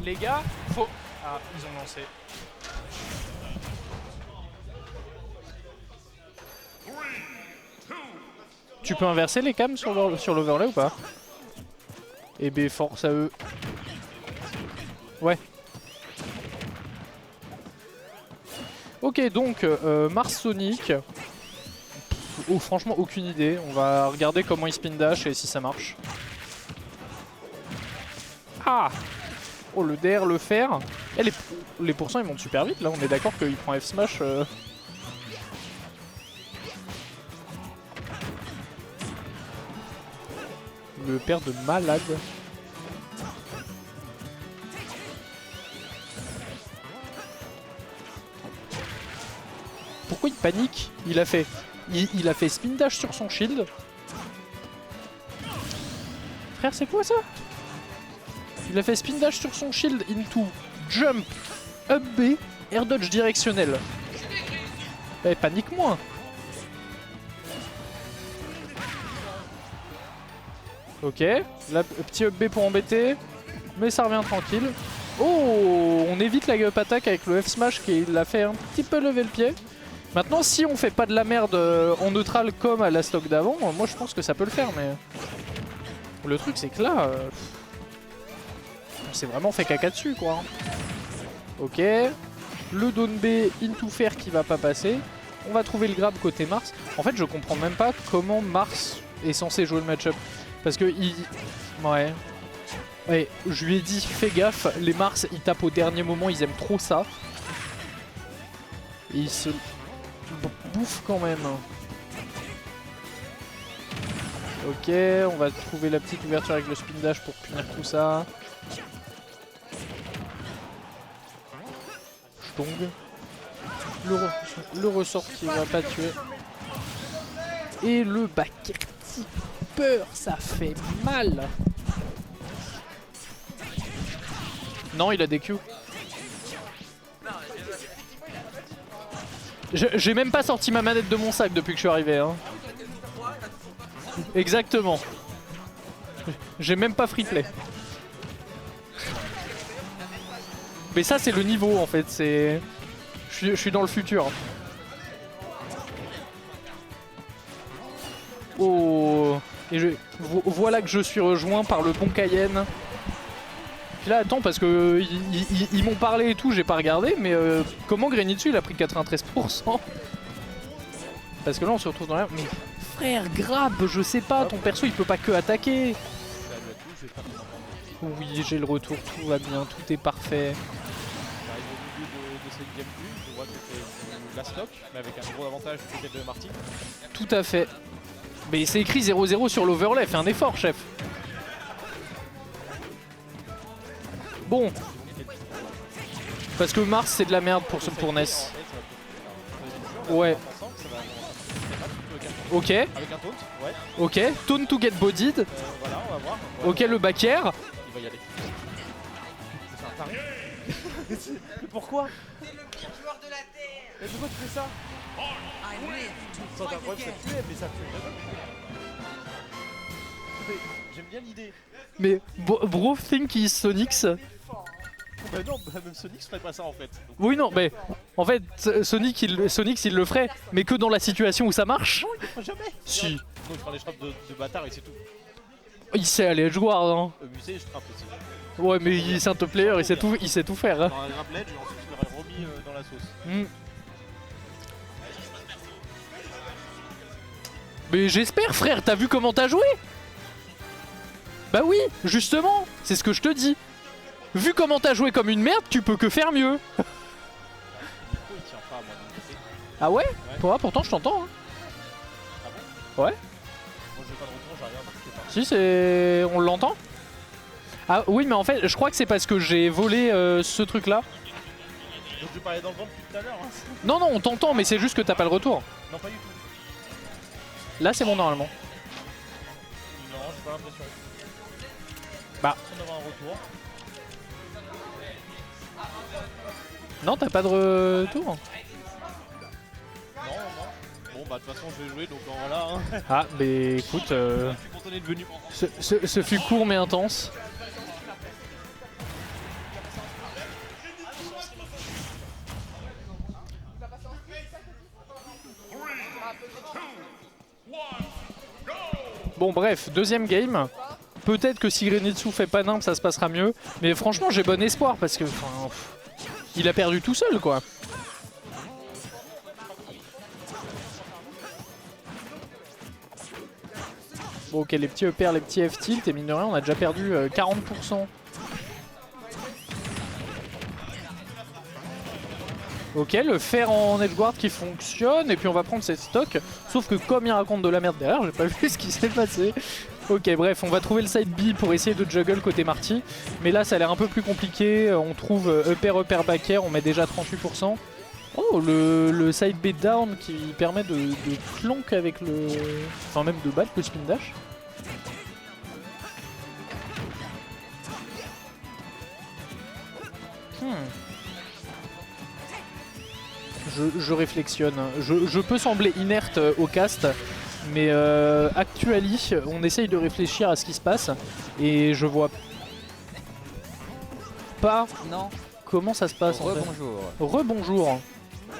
Les gars, faut... Ah, ils ont lancé. Tu peux inverser les cams sur l'overlay ou pas? Eh ben force à eux. Ouais. Ok, donc Mars Sonic. Oh, franchement, aucune idée. On va regarder comment il spin dash et si ça marche. Ah! Oh, le DR, le fer. Eh, les pourcents ils montent super vite là. On est d'accord qu'il prend F smash. Le père de malade. Pourquoi il panique? Il a fait spin dash sur son shield. Frère, c'est quoi ça? Il a fait spin dash sur son shield into jump up B air dodge directionnel. Eh, panique moins. Ok, là, petit up B pour embêter, mais ça revient tranquille. Oh, on évite la up attack avec le F smash qui l'a fait un petit peu lever le pied. Maintenant, si on fait pas de la merde en neutral comme à la stock d'avant, moi je pense que ça peut le faire, mais... Le truc c'est que là... on s'est vraiment fait caca dessus, quoi. Ok. Le down B into fer qui va pas passer. On va trouver le grab côté Mars. En fait, je comprends même pas comment Mars est censé jouer le match-up. Parce que il... Ouais. Ouais, je lui ai dit, fais gaffe, les Mars, ils tapent au dernier moment, ils aiment trop ça. Et ils se... bouffe quand même. Ok, on va trouver la petite ouverture avec le spin dash pour punir tout ça. Stong. Le ressort qui va pas tuer. Et le back tipper, ça fait mal. Non, il a des Q. J'ai même pas sorti ma manette de mon sac depuis que je suis arrivé. Hein. Exactement. J'ai même pas free play. Mais ça c'est le niveau en fait. C'est... Je suis dans le futur. Oh. Et voilà que je suis rejoint par le bon Cayenne. Puis là attends parce que ils m'ont parlé et tout, j'ai pas regardé, mais comment Grenitsu il a pris 93%? Parce que là on se retrouve dans l'air. Mais frère, grab, je sais pas, ton perso il peut pas que attaquer. Oui, j'ai le retour, tout va bien, tout est parfait. J'arrive au milieu de cette game vue, je vois que c'est la stock, mais avec un gros avantage du côté de Marty. Tout à fait. Mais c'est écrit 0-0 sur l'overlay, fais un effort chef. Bon. Parce que Mars c'est de la merde pour Ness. Ouais. Ok. Avec un taunt, ouais. Ok. Taunt to get bodied. Voilà, on va voir. Ok, le back air. Il va y aller. C'est un taré. Mais pourquoi? T'es le pire joueur de la Terre. Mais pourquoi tu fais ça? Sans un problème, ça tuait, mais ça tuait vraiment. Mais j'aime bien l'idée. Mais bro think is Sonics. Bah non, bah même Sonic ferait pas ça en fait. Donc, Oui non, mais en fait Sonic il le ferait, mais que dans la situation où ça marche. non, il le fera jamais. Si. Donc il fera des frappes de bâtard et c'est tout. Il sait aller edgeguard hein. Musée, je frappe aussi. Ouais mais c'est un top player, il sait tout faire. Hein. Dans un grab ledge et ensuite il l'aurait remis dans la sauce. Mm. Mais j'espère frère, t'as vu comment t'as joué? Bah oui, justement, c'est ce que je te dis. Vu comment t'as joué comme une merde, tu peux que faire mieux. Il tient pas à moi de mon côté. Ah ouais, toi, pourtant je t'entends. Hein. Ah bon? Ouais. Moi j'ai pas de retour, j'ai rien, donc c'est pas. Si, c'est... On l'entend? Ah oui, mais en fait, je crois que c'est parce que j'ai volé ce truc-là. Donc je parlais dans le ventre depuis tout à l'heure. Hein. Non, non, on t'entend, mais c'est juste que t'as pas le retour. Non, pas du tout. Là, c'est bon normalement. Non, j'ai pas l'impression. Bah. On aura un retour. Non, t'as pas de retour? Non, non. Bon, bah de toute façon, je vais jouer, donc voilà. Hein. Ah, bah écoute, Je suis content d'être venu. ce fut court mais intense. Bon bref, deuxième game. Peut-être que si Grenitsu fait pas nimp, ça se passera mieux. Mais franchement, j'ai bon espoir parce que il a perdu tout seul quoi. Bon ok, les petits EPR, les petits F-tilt, et mine de rien, on a déjà perdu 40%. Ok, le fer en edgeguard qui fonctionne, et puis on va prendre cette stock. Sauf que comme il raconte de la merde derrière, j'ai pas vu ce qui s'est passé. Ok, bref, on va trouver le side B pour essayer de juggle côté Marty. Mais là, ça a l'air un peu plus compliqué. On trouve upper, back air, on met déjà 38%. Oh, le side B down qui permet de clonk avec le... Enfin, même de battre le spin dash. Je réflexionne. Je peux sembler inerte au cast, mais actually, on essaye de réfléchir à ce qui se passe et je vois pas comment ça se passe. Rebonjour. Rebonjour.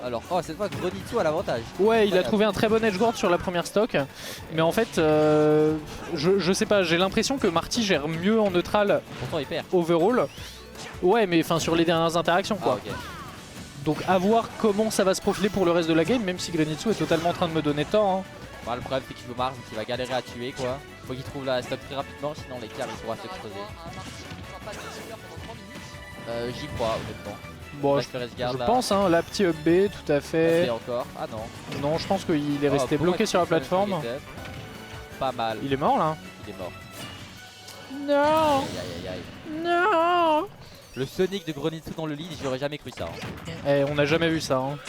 Alors, oh, cette fois, Grenitsu a l'avantage. Ouais, il a trouvé un très bon edgeguard sur la première stock, mais en fait, je sais pas, j'ai l'impression que Marty gère mieux en neutral. Pourtant, il perd. Overall. Ouais, mais enfin sur les dernières interactions quoi. Ah, ok. Donc à voir comment ça va se profiler pour le reste de la game, même si Grenitsu est totalement en train de me donner tort. Hein. Bah, le problème c'est qu'il joue Mars, donc il va galérer à tuer quoi. Faut qu'il trouve la stock très rapidement, sinon les cars ils pourront se creuser. J'y crois honnêtement. Bon, je pense, hein, la petite up B, tout à fait. Encore. Ah non. Non, je pense qu'il est resté bloqué sur la plateforme. Pas mal. Il est mort là. Il est mort. Non. Aïe, aïe, aïe. Non. Le Sonic de Grenitsu dans le lead, j'aurais jamais cru ça. Hein. Eh, on n'a jamais vu ça. Hein.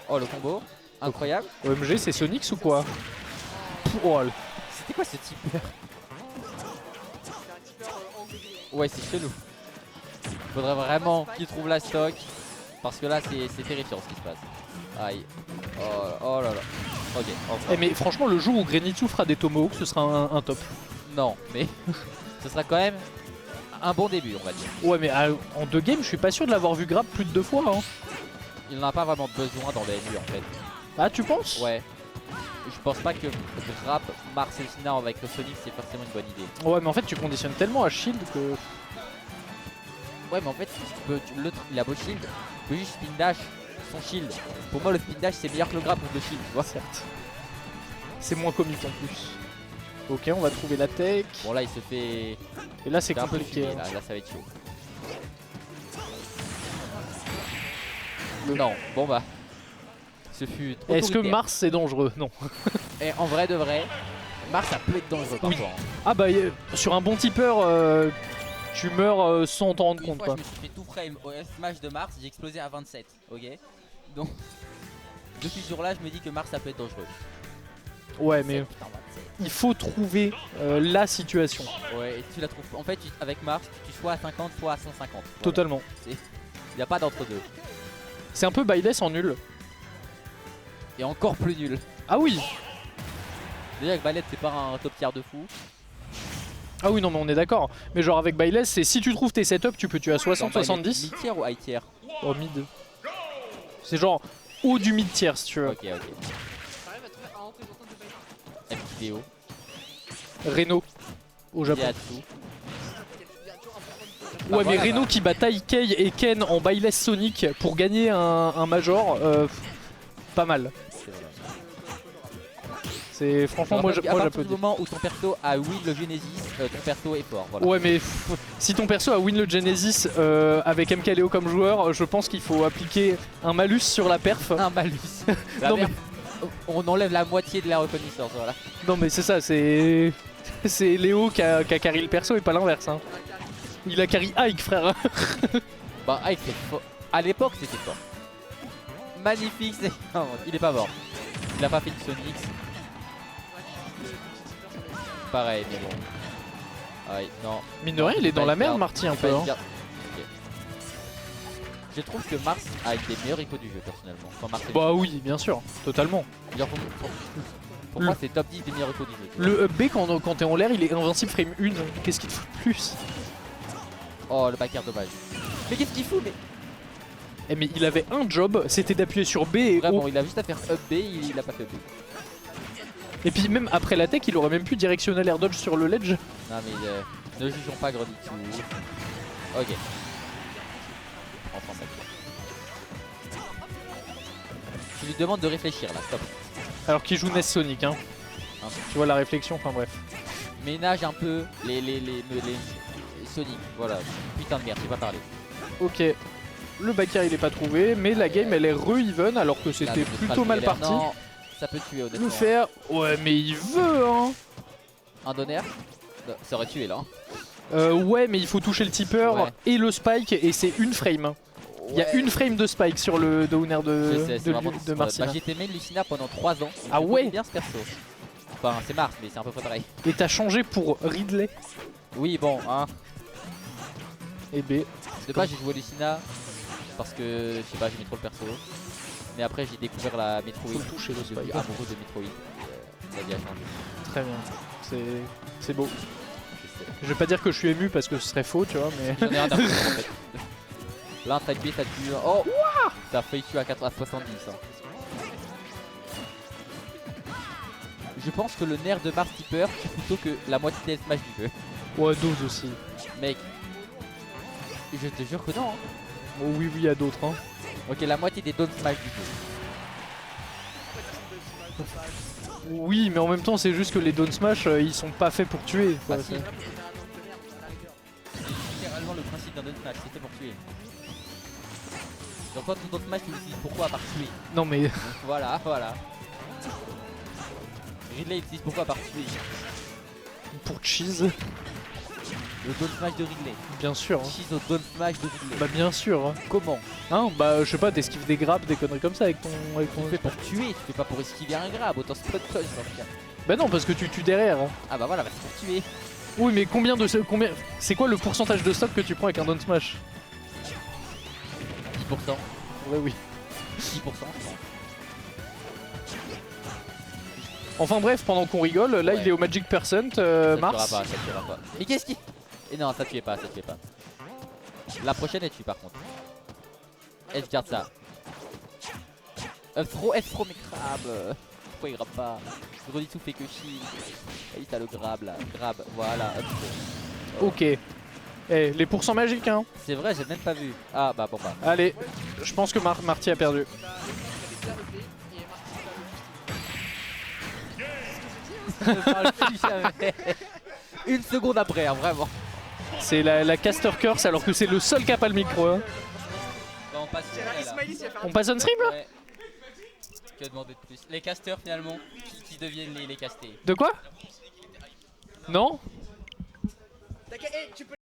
Oh, le combo. Incroyable. OMG, c'est Sonic ou quoi? Oh, c'était quoi ce tipeur? Ouais, c'est chelou. Faudrait vraiment qu'il trouve la stock. Parce que là, c'est terrifiant ce qui se passe. Aïe. Oh là là. Ok. Enfin. Eh, mais franchement, le jour où Grenitsu fera des tomahawks, ce sera un top. Non, mais ce sera quand même un bon début, on va dire. Ouais, mais en 2 games, je suis pas sûr de l'avoir vu grab plus de 2 fois. Hein. Il n'en a pas vraiment besoin dans le MU en fait. Ah, tu penses? Ouais. Je pense pas que grab Mars et Sina avec le Sonic c'est forcément une bonne idée. Ouais, mais en fait, tu conditionnes tellement à shield que. Ouais, mais en fait, l'autre il a beau shield, tu peux juste spin dash son shield. Pour moi, le spin dash c'est meilleur que le grab ou le shield, tu vois. Certes. C'est moins comique en plus. Ok, on va trouver la tech. Bon, là il se fait. Et là, c'est un peu compliqué. fumé, là ça va être chaud. Non, bon bah. Ce fut trop. Est-ce que Mars c'est dangereux? Non. Et en vrai de vrai, Mars ça peut être dangereux parfois. Hein. Ah bah sur un bon tipeur, tu meurs sans t'en rendre compte. Une fois, Quoi. je me suis fait tout frame au F-Smash de Mars, j'ai explosé à 27, ok. Donc, depuis ce jour-là, je me dis que Mars ça peut être dangereux. Ouais, mais Putain, 27. il faut trouver la situation. Ouais, et tu la trouves. En fait, avec Mars, tu soit à 50, soit à 150. Voilà. Totalement. Il n'y a pas d'entre-deux. C'est un peu Bayless en nul. Et encore plus nul. Ah oui. Déjà, avec Ballet, c'est pas un top tier de fou. Ah oui, non, mais on est d'accord. Mais genre avec Bayless, c'est si tu trouves tes setups, tu peux tuer à 60, 70. Mid-tier ou high-tier? Oh, mid. C'est genre haut du mid-tier si tu veux. Ok, ok. MTDO. Reno au Japon. Yatsu. Ouais, mais voilà, Reno qui bat Taikei et Ken en Bayless Sonic pour gagner un major, pas mal. C'est franchement, moi à partir du j'applaudis. moment où ton perso a win le Genesis, ton perso est fort. Voilà. Ouais, mais si ton perso a win le Genesis avec MKLeo comme joueur, je pense qu'il faut appliquer un malus sur la perf. Un malus. Non, mais... On enlève la moitié de la reconnaissance. Voilà. Non, mais c'est ça, c'est Léo qui a carry le perso et pas l'inverse. Hein. Il a carry Ike, frère. Bah, Ike c'est fort. À l'époque, c'était fort. Magnifique, c'est. Non, il est pas mort. Il a pas fait de Sonic. Pareil, mais bon. Aïe, non. Mine de rien, il est dans la merde, Marty, un peu. Hein. Okay. Je trouve que Mars a été des meilleurs icônes du jeu, personnellement. Enfin, Mars Bah oui, bien sûr, totalement. Pour moi, c'est top 10 des meilleurs icônes du jeu. Le up B, quand t'es en l'air, il est invincible frame 1. Qu'est-ce qu'il te fout de plus? Oh, le backer, dommage. Mais qu'est-ce qu'il fout, mais. Eh mais il avait un job, c'était d'appuyer sur B et Vraiment, O. il a juste à faire up B, il a pas fait up B. Et puis même après la tech, il aurait même pu directional air dodge sur le ledge. Non mais ne jugeons pas Grenitou. Ok. Enfin ça. Tu lui demandes de réfléchir là, stop. Alors qu'il joue NES Sonic, hein. Hein. Tu vois la réflexion, enfin bref. Ménage un peu les Sonic, voilà. Putain de merde, j'ai pas parlé. Ok. Le backer il est pas trouvé, mais la game elle est re-even alors que Là, c'était le plutôt Mistral mal galère. parti. Non, ça peut tuer honnêtement. Le faire, ouais mais il veut hein. Un donner, ça aurait tué là. Ouais mais il faut toucher le tipper Ouais. et le spike et c'est une frame. Il y a une frame de spike sur le downer Je de, sais, c'est vraiment de Marcina. Bah, j'étais main Lucina pendant 3 ans. Ah Je ouais. connais bien ce perso. Enfin c'est Mars mais c'est un peu pas pareil. Et t'as changé pour Ridley Oui bon hein. et B. De base j'ai joué Lucina parce que je sais pas j'aimais trop le perso. Mais après j'ai découvert la Metroid. Faut le toucher, le Je suis devenu spike. amoureux de Metroid. La vie a changé. Très bien. C'est beau. Je sais. Je vais pas dire que je suis ému parce que ce serait faux, tu vois, mais. J'en ai un d'argent en fait. Là un side B ça tue. Oh ça a failli tuer à 70 hein. Je pense que le nerf de Mars Tipper tue plutôt que la moitié des smash du jeu. Ouais, dose aussi. Mec, je te jure que non hein. Oh, oui, il y a d'autres. Hein. Ok la moitié des down smash du jeu. Oui, mais en même temps, c'est juste que les down smash ils sont pas faits pour tuer. Quoi, Bah si. c'est- C'est littéralement le principe d'un down smash, c'était pour tuer. Donc quand ton down smash tu l'utilises pourquoi à part tuer. Non, mais Donc voilà, voilà. Ridley utilise pourquoi à part tuer. pour cheese, Le down smash de Ridley. bien sûr. Hein. Cheese au down smash de Ridley. Bah, bien sûr. Hein. Comment? Hein, bah, je sais pas, t'esquives des grappes, des conneries comme ça avec ton. Tu le fais pour tuer, tu fais pas pour esquiver un grab, autant spot punch dans ce cas. Bah, non, parce que tu tues derrière. Hein. Ah bah voilà, bah c'est pour tuer. Oui, mais combien de. Combien... C'est quoi le pourcentage de stock que tu prends avec un down smash? 10%. Ouais, oui. 10% je pense. Enfin, bref, pendant qu'on rigole, là, Ouais. il est au Magic Percent, Ça Mars. tuera pas, ça tuera pas. Mais qu'est-ce qui... Et non, ça tuait pas, ça tuait pas. La prochaine elle tue par contre. Elle garde ça. F throw mais grab. Pourquoi il grab pas? Grenitou fait que shield. Allez t'as le grab là. Grab, voilà, up throw. Ok. Eh, les pourcents magiques, hein. C'est vrai, j'ai même pas vu. Ah bah bon bah. Allez, je pense que Marty a perdu. Je ne parle plus jamais. Une seconde après, hein, vraiment. C'est la caster curse alors que c'est le seul qui a pas le micro. Hein. Bah, on passe sur elle, là. Ismaïlis, il va faire un On passe on stream là? Ouais. Que demander de plus? Les casters finalement qui deviennent les castés. De quoi? Non? T'as qu'à- eh, tu peux